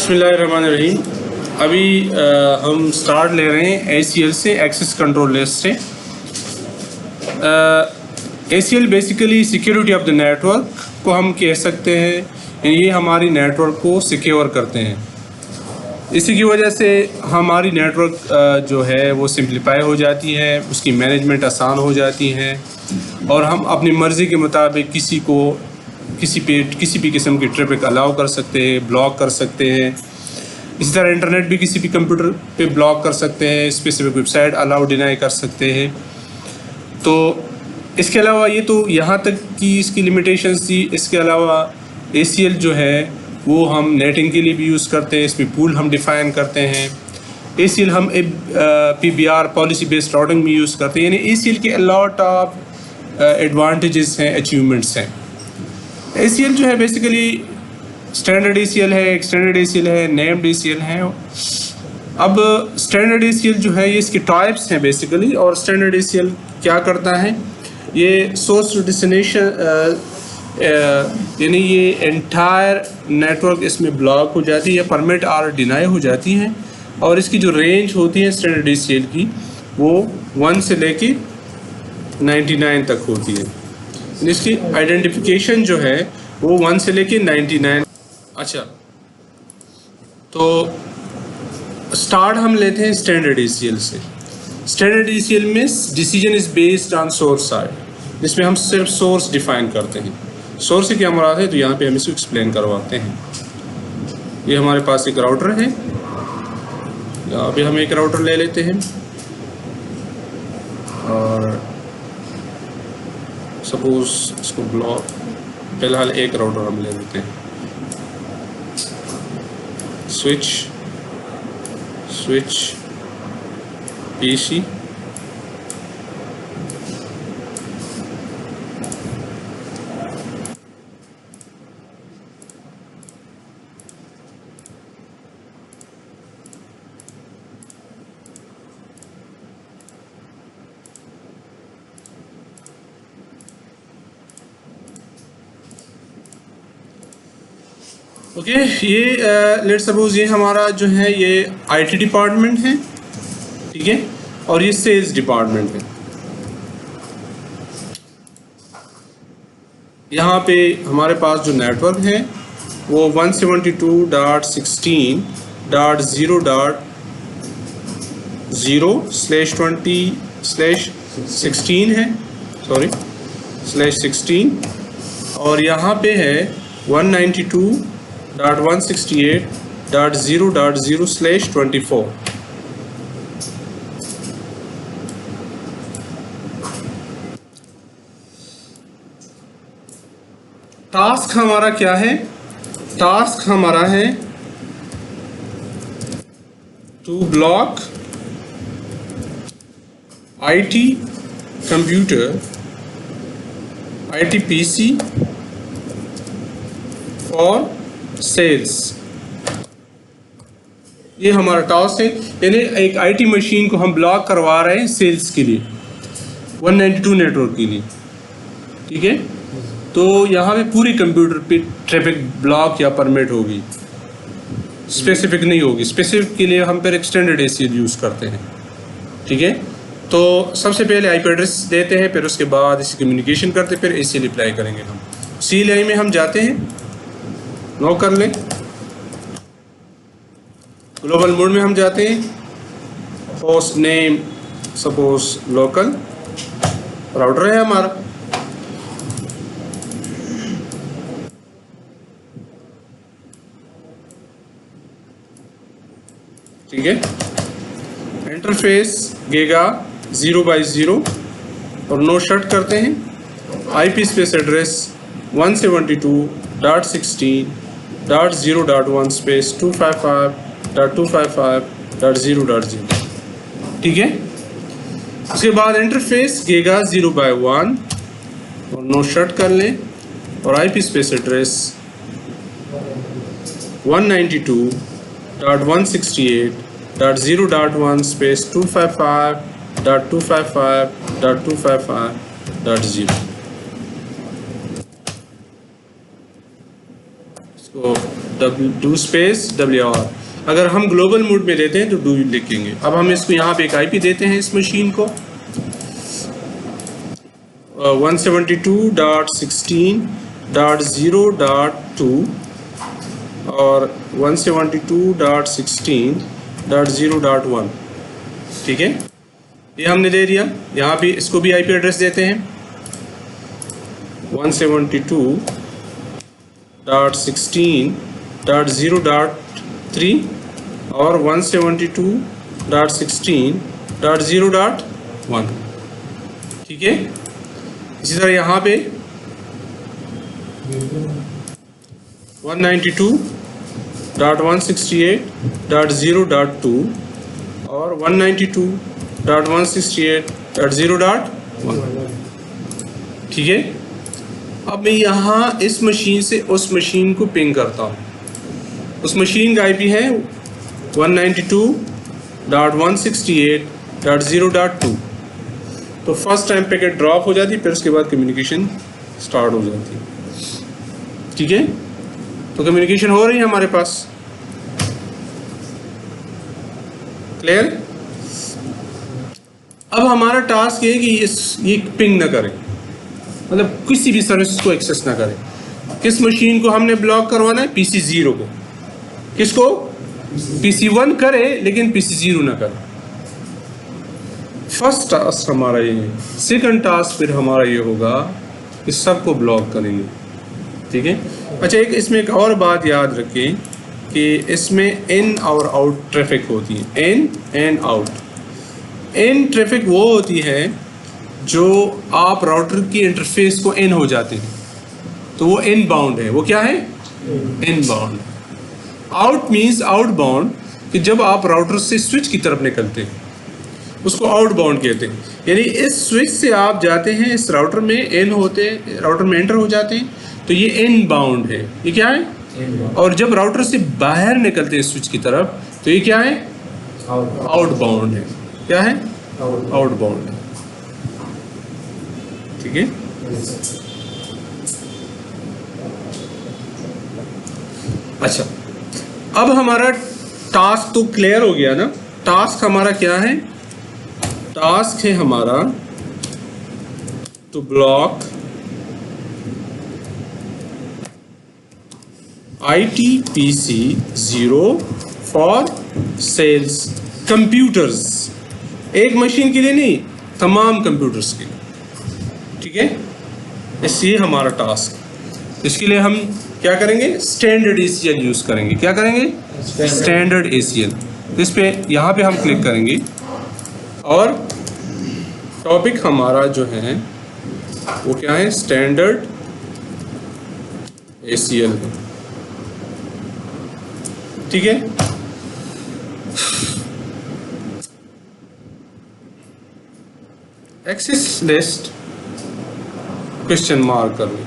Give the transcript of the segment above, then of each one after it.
बिस्मिल्लाहिर्रहमानिर्रहीम। अभी हम स्टार्ट ले रहे हैं ACL से, एक्सेस कंट्रोल लिस्ट से। ACL basically security of the network को हम कह सकते हैं। ये हमारी नेटवर्क को सिक्योर करते हैं। इसी की वजह से हमारी नेटवर्क जो है वो सिंप्लीफाई हो जाती है, उसकी मैनेजमेंट आसान हो जाती है और हम अपनी मर्ज़ी के मुताबिक किसी भी किस्म की ट्रैफिक अलाउ कर सकते हैं, ब्लॉक कर सकते हैं। इसी तरह इंटरनेट भी किसी भी कंप्यूटर पे ब्लॉक कर सकते हैं, स्पेसिफिक वेबसाइट अलाउ डिनाई कर सकते हैं। तो इसके अलावा ये तो यहाँ तक की इसकी लिमिटेशंस थी। इसके अलावा ACL जो है वो हम नेटिंग के लिए भी यूज़ करते हैं। इसमें पूल हम डिफ़ाइन करते हैं। ACL हम PBR पॉलिसी बेस्ड राउटिंग में यूज़ करते हैं। यानी ACL के अलॉट ऑफ एडवांटेजेस हैं, अचीवमेंट्स हैं। ACL जो है बेसिकली स्टैंडर्ड ACL है, एक्सटेंडेड ACL है, नेम्ड ACL है। अब स्टैंडर्ड ACL जो है ये इसके टाइप्स हैं बेसिकली। और स्टैंडर्ड ACL क्या करता है, ये सोर्स टू डेस्टिनेशन यानी ये एंटायर नेटवर्क इसमें ब्लॉक हो जाती है, परमिट और डिनाई हो जाती हैं। और इसकी जो रेंज होती है स्टैंडर्ड ACL की वो 1 से लेके 99 तक होती है। इसकी आइडेंटिफिकेशन जो है वो 1 से लेके 99। अच्छा, तो स्टार्ट हम लेते हैं स्टैंडर्ड ACL से। स्टैंडर्ड ACL में decision is based on source side, जिसमें हम सिर्फ सोर्स डिफाइन करते हैं। सोर्स से क्या मुराद है, तो यहाँ पे हम इसको एक्सप्लेन करवाते हैं। ये हमारे पास एक राउटर है, यहाँ पे हम एक राउटर ले लेते हैं और सपोज इसको ब्लॉक, फिलहाल एक राउटर हम ले लेते हैं। Switch PC okay. ये लेट्स सपोज ये हमारा जो है ये IT डिपार्टमेंट है, ठीक है, और ये सेल्स डिपार्टमेंट है। यहाँ पे हमारे पास जो नेटवर्क है वो 172.0.0/20/16 है, सॉरी /16। और यहाँ पे है 192.168.0.0/24। टास्क हमारा क्या है, टास्क हमारा है to block IT computer, IT PC और सेल्स। ये हमारा टास्क है। यानी एक IT मशीन को हम ब्लॉक करवा रहे हैं सेल्स के लिए, 192 नेटवर्क के लिए, ठीक है। तो यहाँ पे पूरी कंप्यूटर पे ट्रैफिक ब्लॉक या परमिट होगी, स्पेसिफिक नहीं होगी। स्पेसिफिक के लिए हम फिर एक्सटेंडेड ACL यूज़ करते हैं, ठीक है। तो सबसे पहले IP एड्रेस देते हैं, फिर उसके बाद इसे कम्युनिकेशन करते हैं, फिर ACL अप्लाई करेंगे हम। CLI में हम जाते हैं, नो कर लें। ग्लोबल मोड में हम जाते हैं, host name suppose local, router है हमारा, ठीक है। इंटरफेस गीगा 0/0 और नो शट करते हैं। IP स्पेस एड्रेस 172.0.1/255.255.0.0, ठीक है। उसके बाद इंटरफेस गीगा 0/1 और नो शट कर लें और IP स्पेस एड्रेस 192.168.0.1/255.255.255.0। इसको डू स्पेस WR। अगर हम ग्लोबल मोड में देते हैं तो डू लिखेंगे। अब हम इसको यहाँ पे एक IP देते हैं इस मशीन को 172.16.0.2 और 172.16.0.1, ठीक है, ये हमने दे दिया। यहाँ पे इसको भी IP एड्रेस देते हैं 172.16.0.3 और 172.16.0.1, ठीक है। इसी तरह यहाँ पे 192.168.0.2 और 192.168.0.1, ठीक है। अब मैं यहाँ इस मशीन से उस मशीन को पिंग करता हूँ। उस मशीन का IP है 192.168.0.2। तो फर्स्ट टाइम पैकेट ड्रॉप हो जाती, फिर उसके बाद कम्युनिकेशन स्टार्ट हो जाती, ठीक है। तो कम्युनिकेशन हो रही है हमारे पास, क्लियर। अब हमारा टास्क ये कि ये पिंग ना करे, मतलब किसी भी सर्विस को एक्सेस ना करे। किस मशीन को हमने ब्लॉक करवाना है? PC0 को। किसको? PC1 करे लेकिन PC0 ना करे। फर्स्ट टास्क हमारा ये है। सेकंड टास्क फिर हमारा ये होगा कि सबको ब्लॉक करेंगे, ठीक है। अच्छा, इसमें एक और बात याद रखें कि इसमें इन और आउट ट्रैफिक होती है, in and out. In traffic वो होती है जो आप राउटर की इंटरफेस को इन हो जाते हैं, तो वो इन बाउंड है। वो क्या है? Inbound. Out means outbound, कि जब आप राउटर से स्विच की तरफ निकलते हैं उसको आउट बाउंड कहते हैं। यानी इस स्विच से आप जाते हैं, इस राउटर में इन होते हैं, राउटर में एंटर हो जाते हैं, तो ये इन बाउंड है। ये क्या है? और जब राउटर से बाहर निकलते हैं स्विच की तरफ, तो ये क्या है? आउट बाउंड है। क्या है? आउट बाउंड है, ठीक है। अच्छा, अब हमारा टास्क तो क्लियर हो गया ना। टास्क हमारा क्या है? टास्क है हमारा to block ITPC0 for sales computers. एक मशीन के लिए नहीं, तमाम कंप्यूटर्स के लिए, ठीक है। इसलिए हमारा टास्क, इसके लिए हम क्या करेंगे? स्टैंडर्ड ACL यूज़ करेंगे। क्या करेंगे? Standard ACL। इस पे यहाँ पे हम क्लिक करेंगे और टॉपिक हमारा जो है वो क्या है? स्टैंडर्ड ACL, ठीक है। एक्सेस लिस्ट क्वेश्चन मार्क कर लो।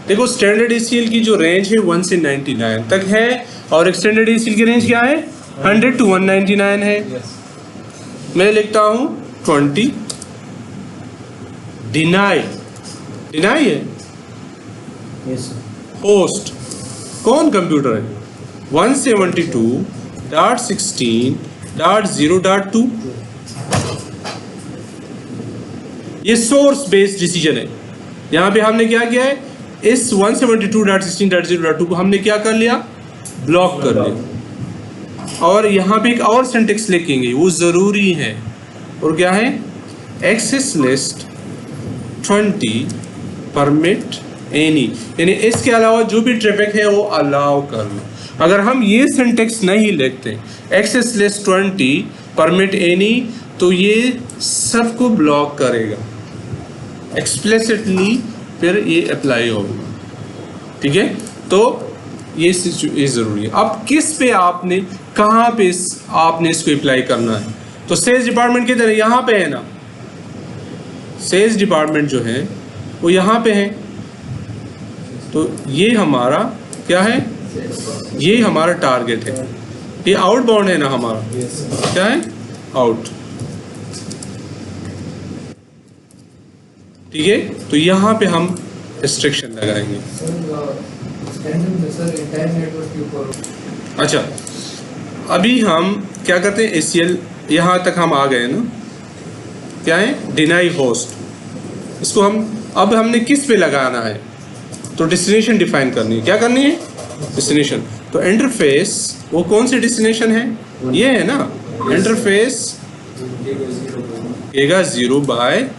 देखो, स्टैंडर्ड ACL की जो रेंज है 1 से 99 तक है, और एक्सटेंडेड ACL की रेंज क्या है? 100 to 199 है। मैं लिखता हूं 20। डिनाई है होस्ट कौन कंप्यूटर है? 172.16.0.2। ये सोर्स बेस्ड डिसीजन है। यहां पे हमने क्या किया है? इस 172.16.0.2 को हमने क्या कर लिया? ब्लॉक कर लिया। और यहाँ पे एक और सिंटेक्स लिखेंगे, वो ज़रूरी है, और क्या है? एक्सेस लिस्ट 20 परमिट एनी, यानी इसके अलावा जो भी ट्रैफिक है वो अलाउ कर लो। अगर हम ये सिंटेक्स नहीं लिखते, एक्सेस लिस्ट 20 परमिट एनी, तो ये सबको ब्लॉक करेगा एक्सप्लिसिटली, फिर ये अप्लाई होगा, ठीक है। तो ये ज़रूरी है। अब किस पे आपने, कहाँ पे आपने इसको अप्लाई करना है? तो सेल्स डिपार्टमेंट की तरह यहाँ पे है ना, सेल्स डिपार्टमेंट जो है वो यहाँ पे है। तो ये हमारा क्या है? ये हमारा टारगेट है। ये आउट बाउंड है ना हमारा, क्या है? आउट, ठीक है। तो यहाँ पे हम रिस्ट्रिक्शन लगाएंगे। अच्छा, अभी हम क्या करते हैं, ACL यहाँ तक हम आ गए ना, क्या है, डिनाई होस्ट। इसको अब हमने किस पे लगाना है, तो डेस्टिनेशन डिफाइन करनी है। क्या करनी है, डेस्टिनेशन। तो इंटरफेस वो कौन सी डेस्टिनेशन है, ये है ना, इंटरफेस देगा 0/1,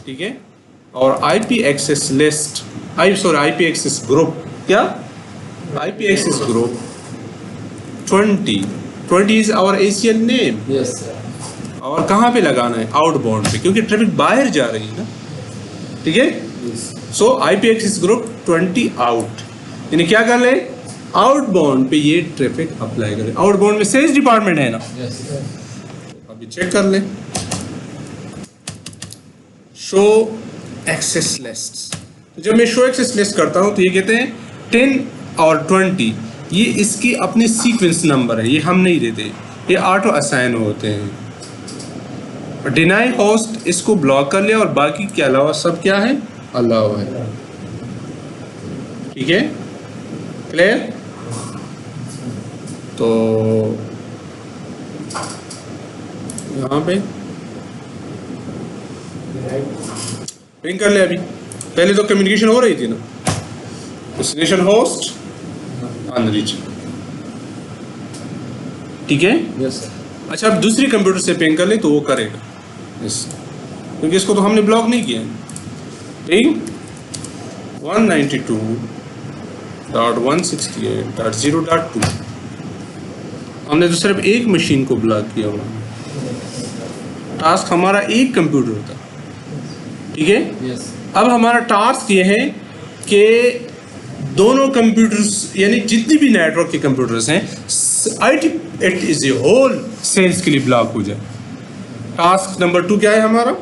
ठीक है। और IP access list, IP access group, क्या, IP access group 20 is our ACL name. Yes sir. और कहाँ पे लगाना है, आउटबाउंड पे, क्योंकि ट्रैफिक बाहर जा रही है ना, ठीक है। सो IP एक्सेस ग्रुप 20 आउट, यानी क्या कर ले, आउटबाउंड पे ये ट्रैफिक अप्लाई करें। आउटबाउंड में सेल्स डिपार्टमेंट है ना, यस सर। अभी चेक कर ले, शो एक्सेस लिस्ट। तो जब मैं शो एक्सेस लिस्ट करता हूं तो ये कहते हैं 10 और 20, ये इसकी अपने सीक्वेंस नंबर है, ये हम नहीं देते, ये ऑटो असाइन होते हैं। डिनाई होस्ट इसको ब्लॉक कर लिया और बाकी के अलावा सब क्या है, अलाउ है, ठीक है, क्लियर। तो यहाँ पे पिंग कर ले। अभी पहले तो कम्युनिकेशन हो रही थी ना, डेस्टिनेशन होस्ट अनरीच, ठीक है। Yes sir. अच्छा, अब दूसरी कंप्यूटर से पिंग कर ले तो वो करेगा, यस, क्योंकि इसको तो हमने ब्लॉक नहीं किया है। पिंग 192.168.0.2, हमने तो सिर्फ एक मशीन को ब्लॉक किया हुआ, टास्क हमारा एक कंप्यूटर होता, ठीक है। यस। अब हमारा टास्क ये है कि दोनों कंप्यूटर्स, यानी जितनी भी नेटवर्क के कंप्यूटर्स हैं, IT is a whole sales के लिए ब्लॉक हो जाए। टास्क नंबर 2 क्या है हमारा,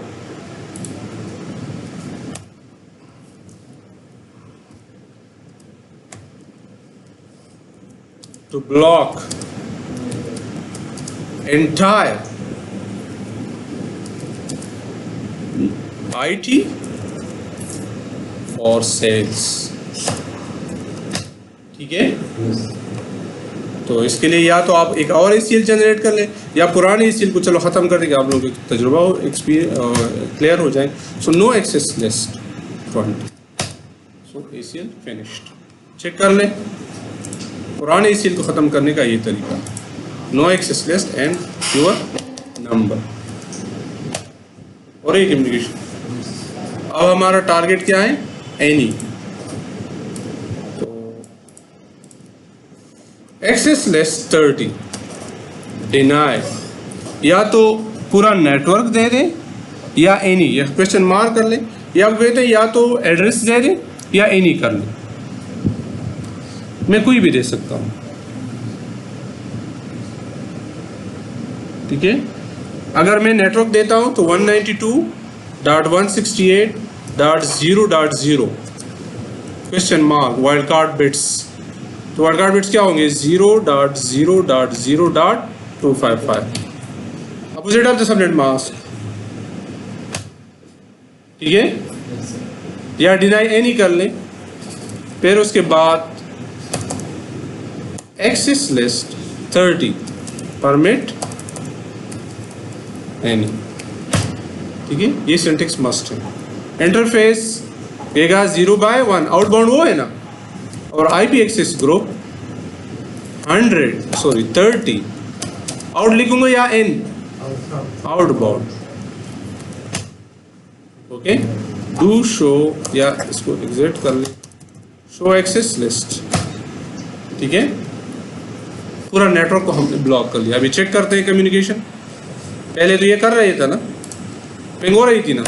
to block entire IT for sales, ठीक है। तो इसके लिए या तो आप एक और ACL जनरेट कर लें, या पुराने ACL को चलो ख़त्म कर देंगे, आप लोगों का तजुर्बा हो, क्लियर हो जाए। सो नो एक्सेस लिस्ट 20, सो ACL फिनिश्ड। चेक कर लें, पुराने ACL को ख़त्म करने का ये तरीका, no access list and your number और एक कम्युनिकेशन। अब हमारा टारगेट क्या है, एनी। तो एक्सेस लिस्ट 30 डिनाई, या तो पूरा नेटवर्क दे दें या एनी, या क्वेश्चन मार्क कर लें, या कहते हैं या तो एड्रेस दे दें या एनी कर लें, मैं कोई भी दे सकता हूँ, ठीक है। अगर मैं नेटवर्क देता हूँ तो 192.168.0.0 question mark wild card bits, तो वाइल्ड कार्ड बिट्स क्या होंगे, 0.0.0.255, opposite of the subnet mask, ठीक है। या डिनाई एनी कर लें, फिर उसके बाद एक्सेस लिस्ट 30 परमिट एनी, ठीक है। ये सिंटेक्स मस्ट है। इंटरफेस देगा 0/1, आउटबाउंड वो है ना, और IP एक्सेस ग्रुप 30 आउट लिखूंगा या इन, आउटबाउंड, ओके। डू शो, या इसको एग्जिट कर ले, शो एक्सेस लिस्ट, ठीक है। पूरा नेटवर्क को हमने ब्लॉक कर लिया। अभी चेक करते हैं कम्युनिकेशन, पहले तो ये कर रहे था ना, पिंग हो रही थी ना,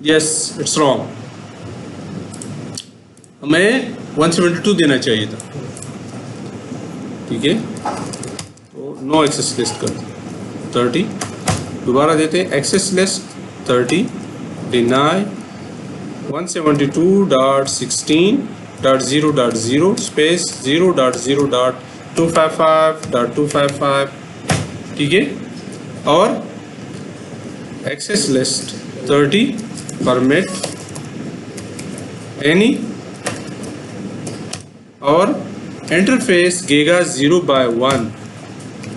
यस इट्स रॉन्ग, हमें 172 देना चाहिए था, ठीक है। तो नो एक्सेस लिस्ट कर 30, दोबारा देते हैं एक्सेस लिस्ट 30 डिनाई 172.16.0.0 स्पेस 0.0.255.255, ठीक है। और एक्सेस लिस्ट 30 परमिट एनी और इंटरफेस गीगा 0/1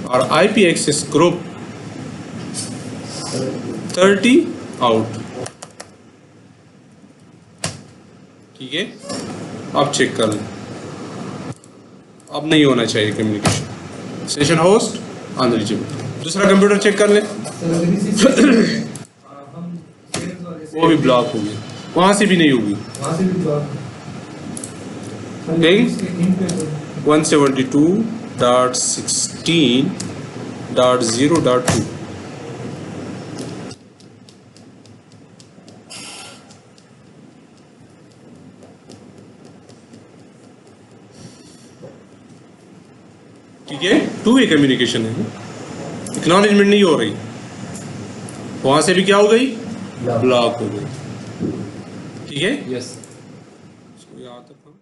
और IP एक्सेस ग्रुप 30 आउट। ठीक है, अब चेक कर लें। अब नहीं होना चाहिए कम्युनिकेशन। Session host unreachable. दूसरा कंप्यूटर चेक कर लें। वो भी ब्लॉक होगी, वहां से भी नहीं होगी। पिंग 172.16.0.2। ठीक है, 2 वे कम्युनिकेशन है, एक्नॉलेजमेंट नहीं हो रही, वहां से भी क्या हो गई, ब्लॉक हो गई। ठीक है, यस। यहाँ तक हम